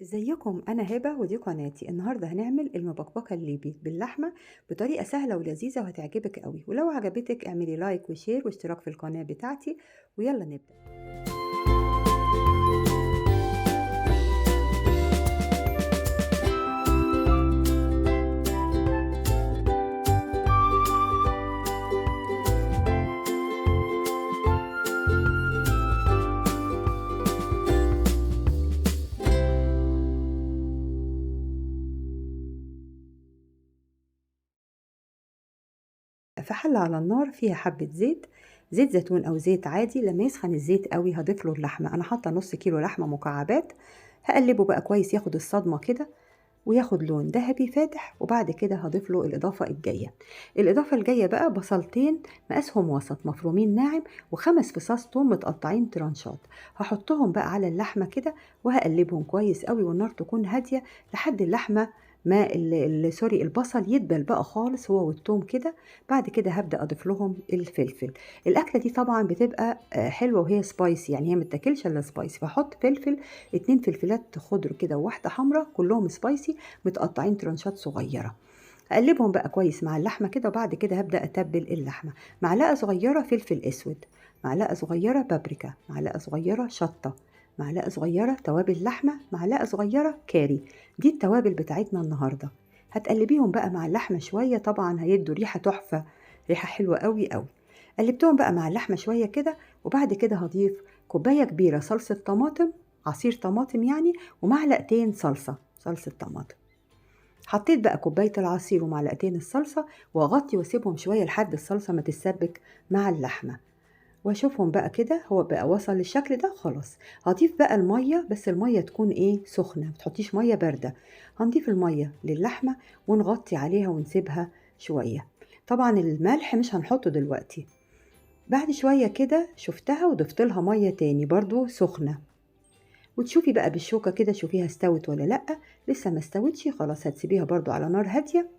ازيكم؟ انا هبه ودي قناتي. النهارده هنعمل المبكبكه الليبي باللحمه بطريقه سهله ولذيذه وهتعجبك قوي. ولو عجبتك اعملي لايك وشير واشتراك في القناه بتاعتي. ويلا نبدا. في حله على النار فيها حبه زيت، زيت زيتون او زيت عادي. لما يسخن الزيت قوي هضيف له اللحمه. انا حاطه نص كيلو لحمه مكعبات. هقلبه بقى كويس ياخد الصدمه كده وياخد لون ذهبي فاتح. وبعد كده هضيف له الإضافة الجاية. الإضافة الجاية بقى بصلتين مقاسهم وسط مفرومين ناعم، وخمس فصاص توم متقطعين ترانشات. هحطهم بقى على اللحمة كده وهقلبهم كويس قوي، والنار تكون هادية لحد اللحمة ما سوري البصل يدبل بقى خالص هو والثوم كده. بعد كده هبدأ أضيف لهم الفلفل. الأكلة دي طبعا بتبقى حلوة وهي سبايسي، يعني هي متاكلش إلا سبايسي. فحط فلفل، 2 فلفلات خضر كده وواحدة حمراء كلهم سبايسي متقطعين ترانشات صغيرة. هقلبهم بقى كويس مع اللحمة كده. وبعد كده هبدأ أتبل اللحمة. معلقة صغيرة فلفل أسود، معلقة صغيرة بابريكا، معلقة صغيرة شطة، معلقة صغيرة توابل لحمة، معلقة صغيرة كاري. دي التوابل بتاعتنا النهاردة. هتقلبيهم بقى مع اللحمة شوية، طبعا هيدوا ريحة تحفة، ريحة حلوة قوي قوي. قلبتهم بقى مع اللحمة شوية كده. وبعد كده هضيف كوباية كبيرة صلصة طماطم، عصير طماطم يعني، ومعلقتين صلصة طماطم. حطيت بقى كوباية العصير ومعلقتين الصلصة، واغطي واسيبهم شوية لحد الصلصة ما تتسبك مع اللحمة. واشوفهم بقى كده هو بقى وصل للشكل ده خلاص. هضيف بقى المية، بس المية تكون سخنة، متحطيش مية باردة. هنضيف المية للحمة ونغطي عليها ونسيبها شوية. طبعا الملح مش هنحطه دلوقتي. بعد شوية كده شفتها وضفت لها مية تاني برضو سخنة. وتشوفي بقى بالشوكة كده شوفيها استوت ولا لأ. لسه ما استوتش خلاص، هتسيبيها برضو على نار هادية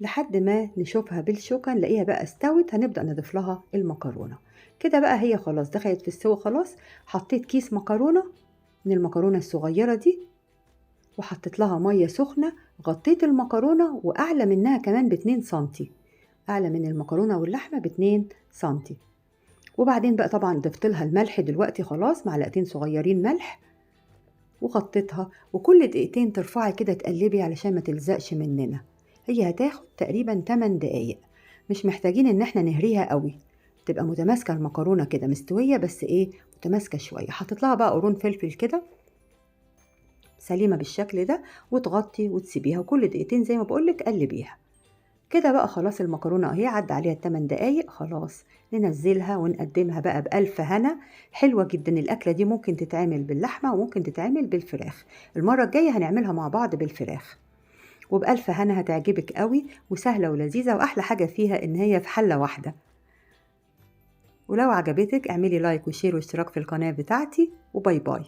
لحد ما نشوفها بالشوكة نلاقيها بقى استوت. هنبدأ نضيف لها المكرونة. كده بقى هي خلاص دخلت في السوا خلاص. حطيت كيس مكرونة من المكرونة الصغيرة دي، وحطيت لها مية سخنة. غطيت المكرونة وأعلى منها كمان ب2 سنتي، أعلى من المكرونة واللحمة ب2 سنتي. وبعدين بقى طبعا ضفت لها الملح دلوقتي خلاص، معلقتين صغيرين ملح، وغطيتها. وكل دقيقتين ترفعي كده تقلبي علشان ما تلزقش مننا. هي هتاخد تقريبا 8 دقايق، مش محتاجين ان احنا نهريها قوي. تبقى متماسكه المكرونه كده مستويه، بس متماسكه شويه. حطيت لها بقى قرون فلفل كده سليمه بالشكل ده، وتغطي وتسيبيها. وكل دقيقتين زي ما بقولك قلبيها. كده بقى خلاص المكرونة اهي عدى عليها 8 دقايق خلاص. ننزلها ونقدمها بقى بألف هنا. حلوة جدا الأكلة دي، ممكن تتعمل باللحمة وممكن تتعمل بالفراخ. المرة الجاية هنعملها مع بعض بالفراخ. وبألف هنا هتعجبك قوي، وسهلة ولذيذة. وأحلى حاجة فيها إن هي في حلة واحدة. ولو عجبتك اعملي لايك وشير واشتراك في القناة بتاعتي، وباي باي.